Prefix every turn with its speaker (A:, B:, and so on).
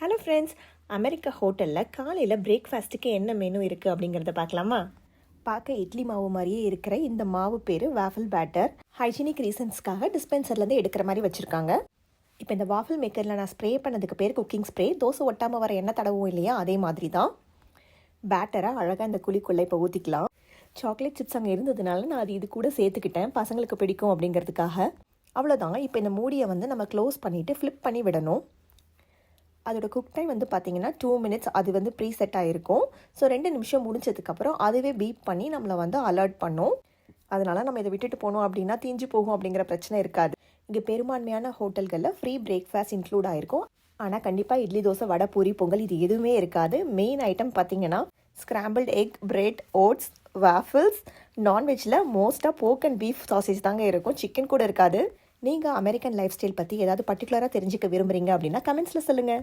A: Hello friends, America ஹோட்டலில் காலையில் பிரேக்ஃபாஸ்ட்டுக்கு என்ன மெனு இருக்குது அப்படிங்கிறத பார்க்கலாமா? பார்க்க இட்லி மாவு மாதிரியே இருக்கிற இந்த மாவு பேர் வாஃபிள் பேட்டர். ஹைஜீனிக் ரீசன்ஸ்க்காக டிஸ்பென்சர்லேருந்து எடுக்கிற மாதிரி வச்சுருக்காங்க. இப்போ இந்த வாஃபிள் மேக்கரில் நான் ஸ்ப்ரே பண்ணதுக்கு பேர் குக்கிங் ஸ்ப்ரே. தோசை ஒட்டாமல் வர எண்ணெய் தடவும் இல்லையா, அதே மாதிரி தான். பேட்டரை அழகாக இந்த குழிக்குள்ளே இப்போ ஊற்றிக்கலாம். சாக்லேட் சிப்ஸ் அங்கே இருந்ததுனால நான் அது இது கூட சேர்த்துக்கிட்டேன், பசங்களுக்கு பிடிக்கும் அப்படிங்கிறதுக்காக. அவ்வளோதான். இப்போ இந்த மூடியை நம்ம க்ளோஸ் பண்ணிவிட்டு ஃப்ளிப் பண்ணி விடணும். அதோட குக் டைம் பார்த்தீங்கன்னா 2 minutes. அது ப்ரீ செட் ஆகிருக்கும். ஸோ 2 நிமிஷம் முடிஞ்சதுக்கப்புறம் அதுவே பீப் பண்ணி நம்மளை அலர்ட் பண்ணும். அதனால் நம்ம இதை விட்டுட்டு போனோம் அப்படின்னா தீஞ்சு போகும் அப்படிங்கிற பிரச்சனை இருக்காது. இங்கே பெரும்பான்மையான ஹோட்டல்களில் ஃப்ரீ பிரேக்ஃபாஸ்ட் இன்க்ளூட் ஆகிருக்கும். ஆனால் கண்டிப்பாக இட்லி, தோசை, வடை, பூரி, பொங்கல் இது எதுவுமே இருக்காது. மெயின் ஐட்டம் பார்த்தீங்கன்னா scrambled egg, bread, oats, waffles. நான்வெஜ்ஜில் மோஸ்ட்டாக போர்க் அண்ட் பீஃப் சாசேஜ் தாங்க இருக்கும், சிக்கன் கூட இருக்காது. நீங்கள் அமெரிக்கன் லைஃப் ஸ்டைல் பற்றி ஏதாவது பர்டிகுலராக தெரிஞ்சுக்க விரும்புகிறீங்க அப்படின்னா கமெண்ட்ஸில் சொல்லுங்கள்.